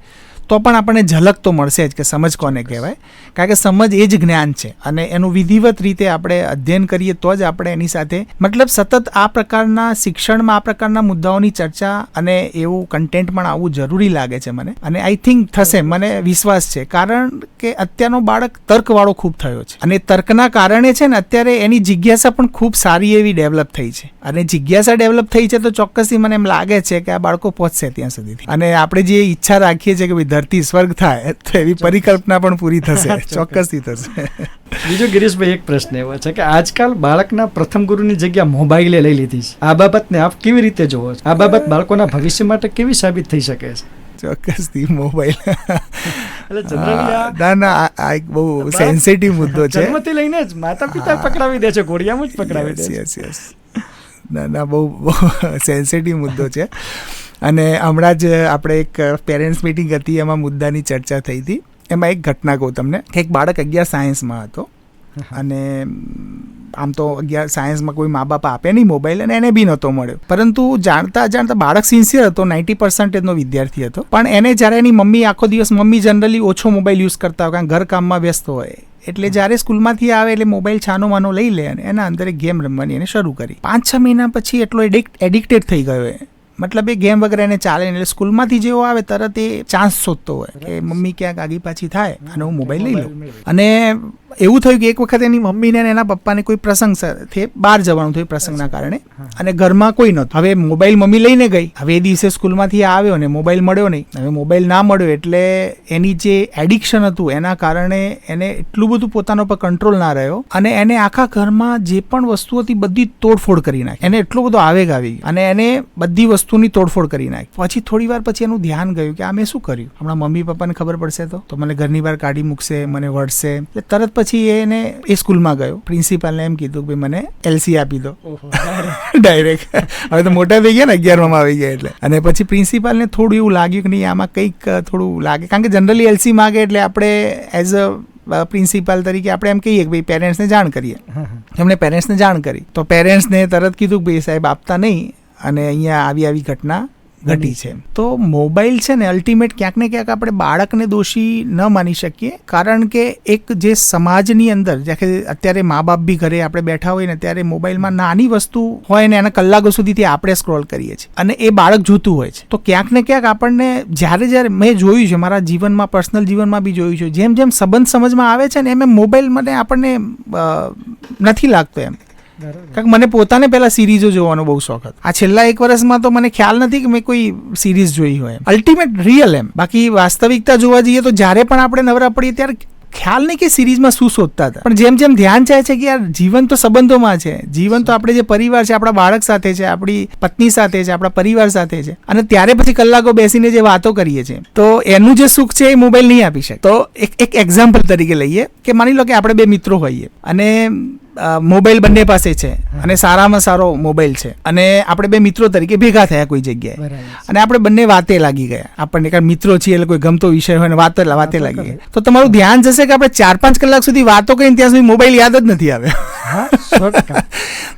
તો પણ આપણને ઝલક તો મળશે જ કે સમજ કોને કહેવાય. કારણ કે સમજ એ જ જ્ઞાન છે અને એનું વિધિવત રીતે આપણે અધ્યયન કરીએ તો જ આપણે એની સાથે મતલબ સતત આ પ્રકારના શિક્ષણમાં આ પ્રકારના મુદ્દાઓની ચર્ચા અને એવું કન્ટેન્ટ પણ આવવું જરૂરી લાગે છે મને. અને આઈ થિંક થશે, મને વિશ્વાસ છે. કારણ કે અત્યારનો બાળક તર્કવાળો ખૂબ થયો છે અને તર્કના કારણે છે ને અત્યારે એની જિજ્ઞાસા પણ ખૂબ સારી એવી ડેવલપ થઈ છે. અને જિજ્ઞાસા ડેવલપ થઈ છે તો ચોક્કસથી મને એમ લાગે છે કે આ બાળકો પહોંચશે ત્યાં સુધીથી. અને આપણે જે ઈચ્છા રાખીએ છીએ કે ધરતી સ્વર્ગ થાય તો એવી પરિકલ્પના પણ પૂરી થશે, ચોક્કસથી થશે. બીજો ગિરીશભાઈ એક પ્રશ્ન એવો છે કે આજકાલ બાળકના પ્રથમ ગુરુની જગ્યા મોબાઈલે લઈ લીધી છે. આ બાબતને આપ કેવી રીતે જોવો છો? આ બાબત બાળકોના ભવિષ્ય માટે કેવી સાબિત થઈ શકે છે? ચોક્કસથી મોબાઈલ ના આ એક બહુ સેન્સિટિવ મુદ્દો છે. જન્મથી લઈને જ માતા પિતા પકડાવી દે છે, ઘોડિયામાં જ પકડાવી દે છે. ના બહુ સેન્સિટિવ મુદ્દો છે. અને હમણાં જ આપણે એક પેરેન્ટ્સ મિટિંગ હતી, એમાં મુદ્દાની ચર્ચા થઈ હતી. એમાં એક ઘટના કહું તમને કે એક બાળક 11 સાયન્સમાં હતો અને આમ તો 11 સાયન્સમાં કોઈ મા બાપ આપે નહીં મોબાઈલ અને એને બી નહોતો મળ્યો. પરંતુ જાણતા બાળક સિન્સિયર હતો, 90% વિદ્યાર્થી હતો. પણ એને જ્યારે એની મમ્મી આખો દિવસ, મમ્મી જનરલી ઓછો મોબાઈલ યુઝ કરતા હોય કારણ ઘર કામમાં વ્યસ્ત હોય, એટલે જ્યારે સ્કૂલમાંથી આવે એટલે મોબાઈલ છાનો માનો લઈ લે અને એના અંદર એક ગેમ રમવાની એને શરૂ કરી. 5-6 મહિના પછી એટલો એડિક્ટેડ થઈ ગયો. મતલબ એ ગેમ વગર એને ચાલે નહીં. એટલે સ્કૂલમાંથી જેવો આવે તરત એ ચાન્સ શોધતો હોય કે મમ્મી ક્યાંક આગી પાછી થાય અને હું મોબાઈલ લઈ લઉં. અને એવું થયું કે એક વખત એની મમ્મીને એના પપ્પાને કોઈ પ્રસંગ સાથે બહાર જવાનું થયું પ્રસંગના કારણે, અને ઘરમાં કોઈ નહોતું. હવે મોબાઈલ મમ્મી લઈને ગઈ. હવે એ દિવસે સ્કૂલમાંથી આવ્યો ને મોબાઈલ મળ્યો નહીં. હવે મોબાઈલ ના મળ્યો એટલે એની જે એડિક્શન હતું એના કારણે એને એટલું બધું પોતાનો પર કંટ્રોલ ના રહ્યો અને એને આખા ઘરમાં જે પણ વસ્તુ હતી બધી તોડફોડ કરી નાખી. એને એટલો બધો આવેગ આવી અને એને બધી વસ્તુની તોડફોડ કરી નાખી. પછી થોડી વાર પછી એનું ધ્યાન ગયું કે આ મેં શું કર્યું, હમણાં મમ્મી પપ્પાને ખબર પડશે તો મને ઘરની બહાર કાઢી મૂકશે, મને વળશે. એટલે તરત પછી એને એ સ્કૂલમાં ગયો. પ્રિન્સિપાલને એમ કીધું કે મને LC આપી દો ડાયરેક્ટ. હવે તો મોટા થઈ ગયા ને, 11માં આવી ગયા એટલે. અને પછી પ્રિન્સિપાલને થોડું એવું લાગ્યું કે નહીં આમાં કંઈક થોડું લાગે, કારણ કે જનરલી LC માગે એટલે આપણે એઝ અ પ્રિન્સિપાલ તરીકે આપણે એમ કહીએ કે ભાઈ પેરેન્ટ્સને જાણ કરીએ. એમણે પેરેન્ટ્સને જાણ કરી તો પેરેન્ટ્સને તરત કીધું કે ભાઈ સાહેબ આપતા નહીં અને અહીંયા આવી ઘટના ઘટી છે. તો મોબાઈલ છે ને અલ્ટિમેટ ક્યાંક ને ક્યાંક આપણે બાળકને દોષી ન માની શકીએ, કારણ કે એક જે સમાજની અંદર જ્યાં અત્યારે મા બાપ બી ઘરે આપણે બેઠા હોય ને ત્યારે મોબાઈલમાં નાની વસ્તુ હોય ને એના કલાકો સુધીથી આપણે સ્ક્રોલ કરીએ છીએ અને એ બાળક જોતું હોય છે. તો ક્યાંક ને ક્યાંક આપણને જ્યારે મેં જોયું છે મારા જીવનમાં, પર્સનલ જીવનમાં બી જોયું છે, જેમ સંબંધ સમજમાં આવે છે ને એમ મોબાઈલ મને આપણને નથી લાગતો એમ. કારણ કે મને પોતાને પહેલા સિરીઝો જોવાનો બહુ શોખ હતો. આ છેલ્લા 1 વર્ષમાં તો મને ખ્યાલ નથી કે મેં કોઈ સિરીઝ જોઈ હોય અલ્ટિમેટ રિયલ એમ. બાકી વાસ્તવિકતા જોવા જઈએ તો જ્યારે પણ આપણે નવરા પડીએ ત્યારે ખ્યાલ નહીં કે સિરીઝમાં શું શોધતા હતા, પણ જેમ ધ્યાન જાય છે કે યાર જીવન તો સંબંધોમાં છે, જીવન તો આપણે જે પરિવાર છે, આપણા બાળક સાથે છે, આપણી પત્ની સાથે છે, આપણા પરિવાર સાથે છે, અને ત્યારે પછી કલાકો બેસીને જે વાતો કરીએ છીએ તો એનું જે સુખ છે એ મોબાઈલ નહીં આપી શકે. તો એક એક્ઝામ્પલ તરીકે લઈએ કે માની લો કે આપણે 2 મિત્રો હોઈએ અને મોબાઈલ બંને પાસે છે અને સારામાં સારો મોબાઈલ છે અને આપણે 2 મિત્રો તરીકે ભેગા થયા કોઈ જગ્યાએ અને આપણે બંને વાતે લાગી ગયા. આપણને કારણ મિત્રો છીએ એટલે કોઈ ગમતો વિષય હોય ને વાતે લાગી ગયા તો તમારું ધ્યાન જશે કે આપણે 4-5 કલાક સુધી વાતો કરીને ત્યાં સુધી મોબાઈલ યાદ જ નથી આવે. હા 100%.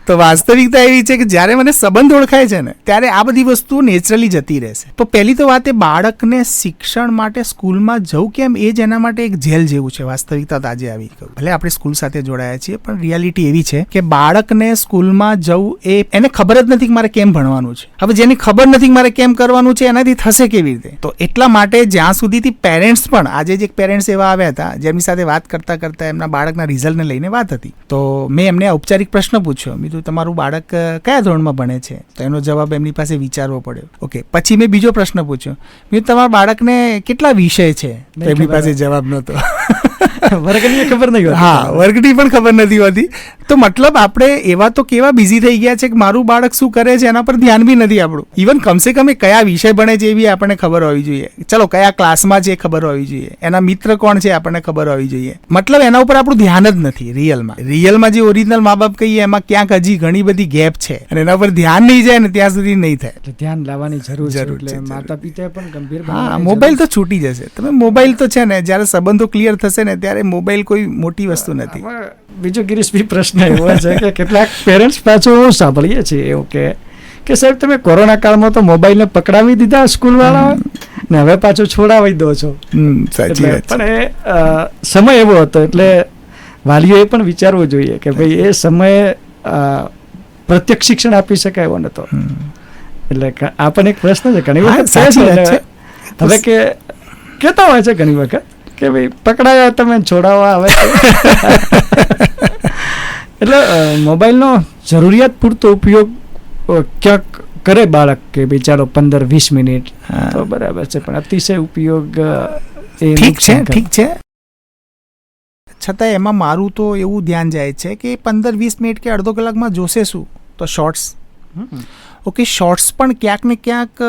તો વાસ્તવિકતા એવી છે કે જ્યારે મને સંબંધ ઓળખાય છે ને ત્યારે આ બધી વસ્તુઓ નેચરલી જતી રહેશે. તો પહેલી તો વાત એ બાળકને શિક્ષણ માટે સ્કૂલમાં જવું કેમ એ જ એના માટે એક જેલ જેવું છે. વાસ્તવિકતા તો આજે આવી ગયું. ભલે આપણે સ્કૂલ સાથે જોડાયા છીએ પણ રિયાલિટી એવી છે કે બાળકને સ્કૂલમાં જવું એ એને ખબર જ નથી કે મારે કેમ ભણવાનું છે. હવે જેની ખબર નથી કે મારે કેમ કરવાનું છે એનાથી થશે કેવી રીતે? તો એટલા માટે જ્યાં સુધીથી પેરેન્ટ્સ પણ આજે જ એક પેરેન્ટ્સ એવા આવ્યા હતા જેમની સાથે વાત કરતા કરતા એમના બાળકના રિઝલ્ટને લઈને વાત હતી. તો મેં એમને ઔપચારિક પ્રશ્ન પૂછ્યો, બીજું તમારું બાળક કયા ધોરણમાં ભણે છે? તો એનો જવાબ એમની પાસે વિચારવો પડ્યો. ઓકે, પછી મેં બીજો પ્રશ્ન પૂછ્યો, બીજું તમારા બાળકને કેટલા વિષય છે? તો એમની પાસે જવાબ નહોતો. વર્ગની ખબર નહીં હોતી. હા, વર્ગની પણ ખબર નથી હોતી. તો મતલબ આપણે એવા તો કેવા બિઝી થઈ ગયા છે કે મારું બાળક શું કરે છે એના પર ધ્યાન બી નથી આપણું. ઇવન કમસે કમ એ કયા વિષય ભણે છે એ બી આપણને ખબર હોવી જોઈએ. ચલો, કયા ક્લાસમાં છે એ ખબર હોવી જોઈએ, એના મિત્ર કોણ છે આપણને ખબર હોવી જોઈએ. મતલબ એના ઉપર આપણું ધ્યાન જ નથી રિયલમાં જે ઓરિજિનલ મા બાપ કહીએ એમાં ક્યાંક હજી ઘણી બધી ગેપ છે અને એના પર ધ્યાન નહીં જાય ને ત્યાં સુધી નહીં થાય. એટલે ધ્યાન લાવવાની જરૂર છે. એટલે માતા પિતાએ પણ ગંભીર હા, મોબાઈલ તો છૂટી જશે. તમે મોબાઈલ તો છે ને જ્યારે સંબંધો ક્લિયર થશે ને ત્યારે મોબાઈલ કોઈ મોટી વસ્તુ નથી. બીજો ગિરીશભાઈ પ્રશ્ન એવો છે કે કેટલાક પેરેન્ટ્સ પાછું સાંભળીએ છીએ એવું કે સાહેબ તમે કોરોના કાળમાં તો મોબાઈલને પકડાવી દીધા સ્કૂલવાળાઓ ને હવે પાછું છોડાવી દો છો. સાચી વાત. પણ એ સમય એવો હતો એટલે વાલીઓએ પણ વિચારવું જોઈએ કે ભાઈ એ સમયે પ્રત્યક્ષ શિક્ષણ આપી શકાય એવો નતો. એટલે આ પણ એક પ્રશ્ન છે ઘણી વખત. હવે કે કહેતા હોય છે ઘણી વખત કે ભાઈ પકડાયા તમે છોડાવવા આવે. એટલે મોબાઈલનો જરૂરિયાત પૂરતો ઉપયોગ ક્યાંક કરે બાળક કે ભાઈ ચાલો 15-20 મિનિટ તો બરાબર છે, પણ અતિશય ઉપયોગ ઠીક છે. છતાં એમાં મારું તો એવું ધ્યાન જાય છે કે 15-20 મિનિટ કે અડધો કલાકમાં જોશે શું? તો શોર્ટ્સ. ઓકે, શોર્ટ્સ પણ ક્યાંક ને ક્યાંક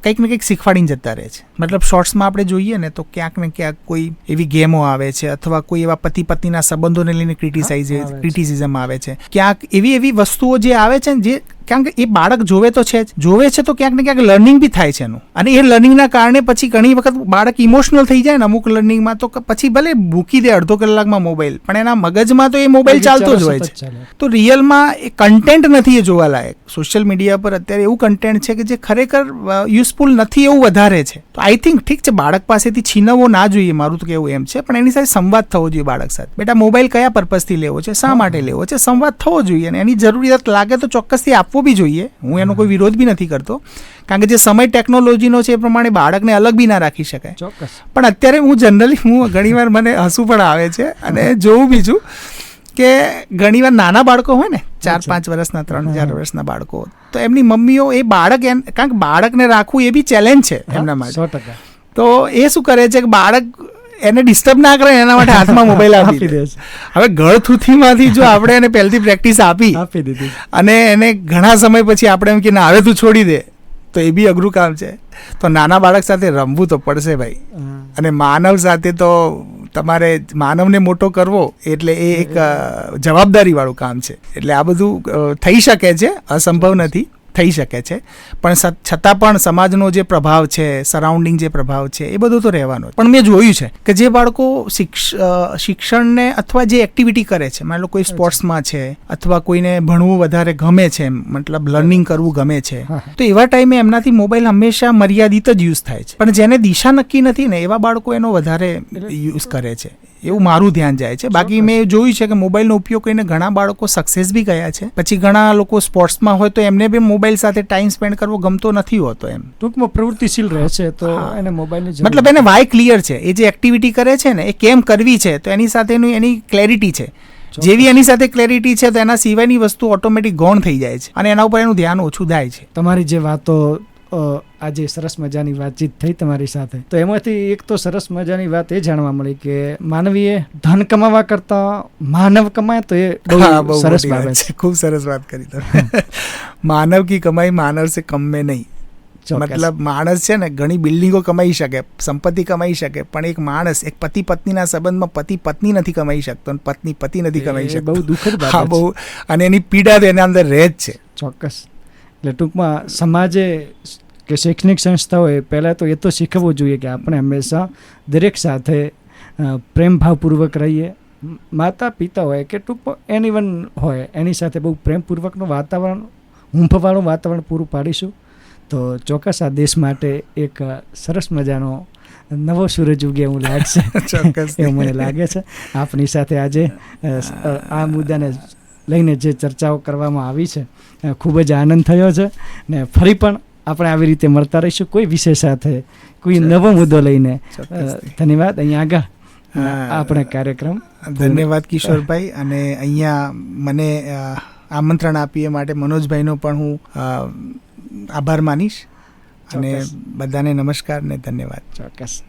કંઈક ને કંઈક શીખવાડીને જતા રહે છે. મતલબ શોર્ટ્સમાં આપણે જોઈએ ને તો ક્યાંક ને ક્યાંક કોઈ એવી ગેમો આવે છે અથવા કોઈ એવા પતિ પત્નીના સંબંધોને લઈને ક્રિટિસિઝમ આવે છે. ક્યાંક એવી વસ્તુઓ જે આવે છે ને જે કારણ કે એ બાળક જોવે તો છે તો ક્યાંક ને ક્યાંક લર્નિંગ બી થાય છે એનું. અને એ લર્નિંગના કારણે પછી ઘણી વખત બાળક ઇમોશનલ થઈ જાય ને અમુક લર્નિંગમાં, તો પછી ભલે મૂકી દે અડધો કલાકમાં મોબાઈલ, પણ એના મગજમાં તો એ મોબાઈલ ચાલતો જ હોય છે. તો રિયલમાં એ કન્ટેન્ટ નથી એ જોવા લાયક. સોશિયલ મીડિયા પર અત્યારે એવું કન્ટેન્ટ છે કે જે ખરેખર યુઝફુલ નથી એવું વધારે છે. તો આઈ થિંક ઠીક છે, બાળક પાસેથી છીનવવો ના જોઈએ, મારું તો કહેવું એમ છે, પણ એની સાથે સંવાદ થવો જોઈએ બાળક સાથે. બેટા મોબાઈલ કયા પર્પઝથી લેવો છે, શા માટે લેવો છે, સંવાદ થવો જોઈએ. અને એની જરૂરિયાત લાગે તો ચોક્કસથી આપવો બી જોઈએ. હું એનો કોઈ વિરોધ બી નથી કરતો, કારણ કે જે સમય ટેકનોલોજીનો છે એ પ્રમાણે બાળકને અલગ બી ના રાખી શકાય. પણ અત્યારે હું ઘણીવાર મને હસવું પણ આવે છે અને જોવું બીજું કે ઘણીવાર નાના બાળકો હોય ને 4-5 વર્ષના 3-4 વર્ષના બાળકો, તો એમની મમ્મીઓ એ કારણ કે બાળકને રાખવું એ બી ચેલેન્જ છે એમના માટે. તો એ શું કરે છે કે બાળક એને ડિસ્ટર્બ ના કરે એના માટે હાથમાં મોબાઈલ આપી દે. હવે ગળથૂથીમાંથી જો આપણે એને પહેલથી પ્રેક્ટિસ આપી દીધી અને એને ઘણા સમય પછી આપણે એમ કે ના હવે તું છોડી દે, તો એ બી અઘરું કામ છે. તો નાના બાળક સાથે રમવું તો પડશે ભાઈ. અને માનવ સાથે તો તમારે માનવને મોટો કરવો એટલે એ એક જવાબદારીવાળું કામ છે. એટલે આ બધું થઈ શકે છે, અસંભવ નથી, થઈ શકે છે. પણ છતાં પણ સમાજનો જે પ્રભાવ છે, સરાઉન્ડિંગ જે પ્રભાવ છે એ બધું તો રહેવાનો. પણ મેં જોયું છે કે જે બાળકો શિક્ષણને અથવા જે એક્ટિવિટી કરે છે, માની લો કોઈ સ્પોર્ટ્સમાં છે અથવા કોઈને ભણવું વધારે ગમે છે, મતલબ લર્નિંગ કરવું ગમે છે, તો એવા ટાઈમે એમનાથી મોબાઈલ હંમેશા મર્યાદિત જ યુઝ થાય છે. પણ જેને દિશા નક્કી નથી ને એવા બાળકો એનો વધારે યુઝ કરે છે, એવું મારું ધ્યાન જાય છે. બાકી મેં જોયું છે કે મોબાઈલનો ઉપયોગ કરીને ઘણા બાળકો સક્સેસ બી ગયા છે. પછી ઘણા લોકો સ્પોર્ટ્સમાં હોય તો એમને બી મોબાઈલ સાથે ટાઈમ સ્પેન્ડ કરવો ગમતો નથી હોતો. એમ ટૂંકમાં પ્રવૃત્તિશીલ રહે છે તો એને મોબાઈલની મતલબ એને વાય ક્લિયર છે. એ જે એક્ટિવિટી કરે છે ને એ કેમ કરવી છે તો એની સાથેની એની ક્લેરિટી છે. જેવી એની સાથે ક્લેરિટી છે તો એના સિવાયની વસ્તુ ઓટોમેટિક ગૌણ થઈ જાય છે અને એના ઉપર એનું ધ્યાન ઓછું થાય છે. તમારી જે વાતો આજે સરસ મજાની વાતચીત થઈ તમારી સાથે, તો એમાંથી એક તો સરસ મજાની વાત એ જાણવા મળી કે માનવીએ ધન કમાવા કરતા માનવ કમાય તો એ બહુ સરસ બાબત છે. ખૂબ સરસ વાત કરી તમે. માનવ કી કમાઈ માનવ સે કમ में નહીં. મતલબ માણસ છે ને ઘણી બિલ્ડિંગો કમાઈ શકે, સંપત્તિ કમાઈ શકે, પણ એક માણસ એક પતિ પત્નીના સંબંધમાં પતિ પત્ની નથી કમાઈ શકતો અને પત્ની પતિ નથી કમાઈ શકતો. બહુ દુઃખદ બાબત છે. બહુ. અને એની પીડા તો એના અંદર રહે જ છે. ચોક્કસ. એટલે ટૂંકમાં સમાજે કે શૈક્ષણિક સંસ્થાઓએ પહેલાં તો એ તો શીખવવું જોઈએ કે આપણે હંમેશા દરેક સાથે પ્રેમ ભાવપૂર્વક રહીએ માતા પિતા હોય કે ટૂંકમાં એનીવન હોય એની સાથે બહુ પ્રેમપૂર્વકનું વાતાવરણ, હૂંફવાળું વાતાવરણ પૂરું પાડીશું તો ચોક્કસ આ દેશ માટે એક સરસ મજાનો નવો સૂરજ ઉગે એવું લાગશે. ચોક્કસ. એવું મને લાગે છે. આપની સાથે આજે આ મુદ્દાને લઈને જે ચર્ચાઓ કરવામાં આવી છે ખૂબ જ આનંદ થયો છે ને ફરી પણ આપણે આવી રીતે મળતા રહીશું કોઈ વિષય સાથે, કોઈ નવો મુદ્દો લઈને. ધન્યવાદ. અહીંયા આગળ આપણે કાર્યક્રમ. ધન્યવાદ કિશોરભાઈ. અને અહીંયા મને આમંત્રણ આપીએ માટે મનોજભાઈનો પણ હું આભાર માનીશ. અને બધાને નમસ્કાર ને ધન્યવાદ. ચોક્કસ.